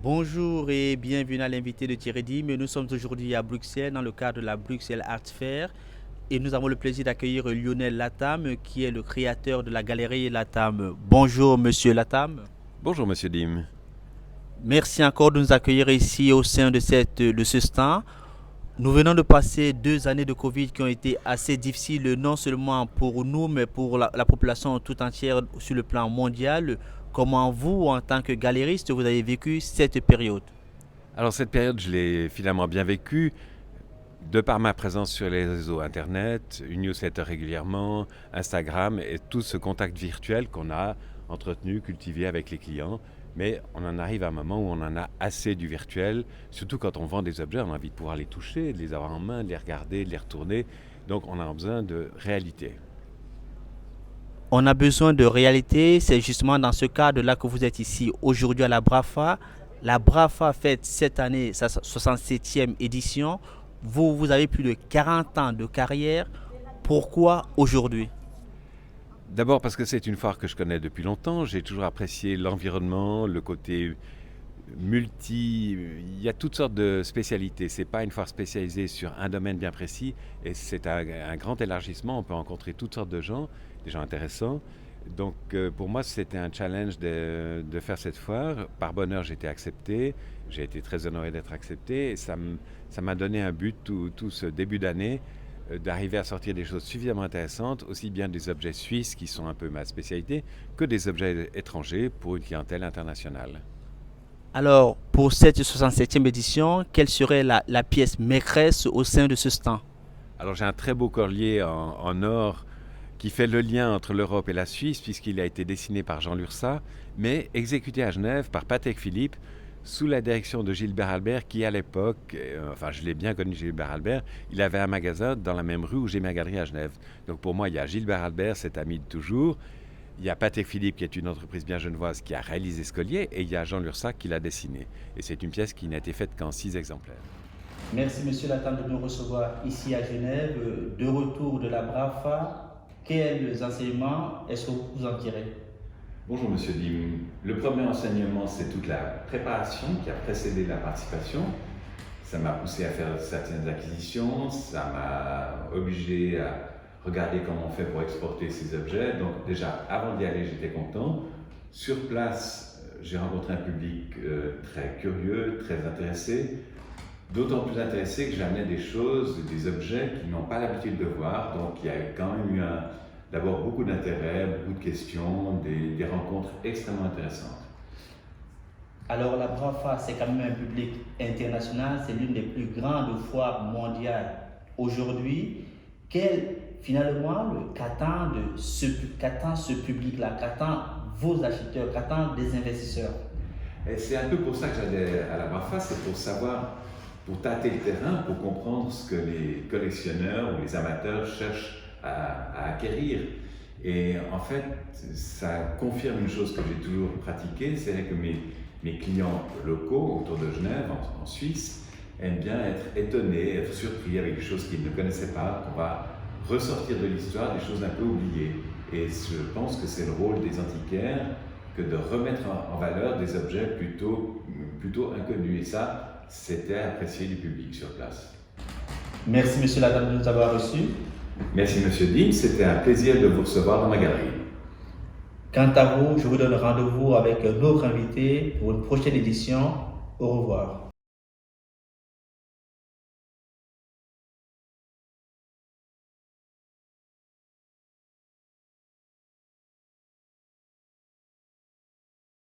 Bonjour et bienvenue à l'invité de Thierry Dim. Nous sommes aujourd'hui à Bruxelles dans le cadre de la Bruxelles Art Fair et nous avons le plaisir d'accueillir Lionel Latam qui est le créateur de la galerie Latam. Bonjour Monsieur Latam. Bonjour Monsieur Dim. Merci encore de nous accueillir ici au sein de ce stand. Nous venons de passer 2 années de Covid qui ont été assez difficiles, non seulement pour nous, mais pour la population tout entière sur le plan mondial. Comment vous, en tant que galériste, vous avez vécu cette période? Alors cette période, je l'ai finalement bien vécue, de par ma présence sur les réseaux Internet, une newsletter régulièrement, Instagram et tout ce contact virtuel qu'on a entretenu, cultivé avec les clients. Mais on en arrive à un moment où on en a assez du virtuel, surtout quand on vend des objets, on a envie de pouvoir les toucher, de les avoir en main, de les regarder, de les retourner. Donc on a besoin de réalité. On a besoin de réalité, c'est justement dans ce cadre-là que vous êtes ici aujourd'hui à la Brafa. La Brafa fête cette année sa 67e édition. Vous avez plus de 40 ans de carrière. Pourquoi aujourd'hui? D'abord parce que c'est une foire que je connais depuis longtemps, j'ai toujours apprécié l'environnement, le côté multi, il y a toutes sortes de spécialités. C'est pas une foire spécialisée sur un domaine bien précis et c'est un grand élargissement. On peut rencontrer toutes sortes de gens, des gens intéressants. Donc pour moi, c'était un challenge de faire cette foire. Par bonheur, j'ai été accepté. J'ai été très honoré d'être accepté et ça m'a donné un but tout ce début d'année d'arriver à sortir des choses suffisamment intéressantes, aussi bien des objets suisses qui sont un peu ma spécialité, que des objets étrangers pour une clientèle internationale. Alors, pour cette 67e édition, quelle serait la pièce maîtresse au sein de ce stand? Alors j'ai un très beau collier en or qui fait le lien entre l'Europe et la Suisse puisqu'il a été dessiné par Jean Lursa, mais exécuté à Genève par Patek Philippe sous la direction de Gilbert Albert qui à l'époque, enfin je l'ai bien connu Gilbert Albert, il avait un magasin dans la même rue où j'ai ma galerie à Genève. Donc pour moi il y a Gilbert Albert, cet ami de toujours, il y a Patek Philippe qui est une entreprise bien genevoise qui a réalisé ce collier et il y a Jean Lursac qui l'a dessiné. Et c'est une pièce qui n'a été faite qu'en 6 exemplaires. Merci Monsieur Latam de nous recevoir ici à Genève, de retour de la Brafa. Quels enseignements est-ce que vous en tirez? Bonjour Monsieur Dim. Le premier enseignement, c'est toute la préparation qui a précédé la participation. Ça m'a poussé à faire certaines acquisitions, ça m'a obligé à regarder comment on fait pour exporter ces objets. Donc déjà, avant d'y aller, j'étais content. Sur place, j'ai rencontré un public très curieux, très intéressé. D'autant plus intéressé que j'amenais des choses, des objets qu'ils n'ont pas l'habitude de voir. Donc il y a quand même eu d'abord beaucoup d'intérêt, beaucoup de questions, des rencontres extrêmement intéressantes. Alors la Brafa, c'est quand même un public international, c'est l'une des plus grandes foires mondiales aujourd'hui. Qu'attend ce public-là, qu'attend vos acheteurs, qu'attendent des investisseurs? Et c'est un peu pour ça que j'allais à la BAFA, c'est pour savoir, pour tâter le terrain, pour comprendre ce que les collectionneurs ou les amateurs cherchent à acquérir. Et en fait, ça confirme une chose que j'ai toujours pratiquée, c'est que mes clients locaux autour de Genève, en Suisse, aiment bien être étonnés, être surpris avec des choses qu'ils ne connaissaient pas, qu'on va ressortir de l'histoire, des choses un peu oubliées. Et je pense que c'est le rôle des antiquaires que de remettre en valeur des objets plutôt inconnus. Et ça, c'était apprécié du public sur place. Merci Monsieur Latam de nous avoir reçus. Merci Monsieur Dim, c'était un plaisir de vous recevoir dans ma galerie. Quant à vous, je vous donne rendez-vous avec un autre invité pour une prochaine édition. Au revoir.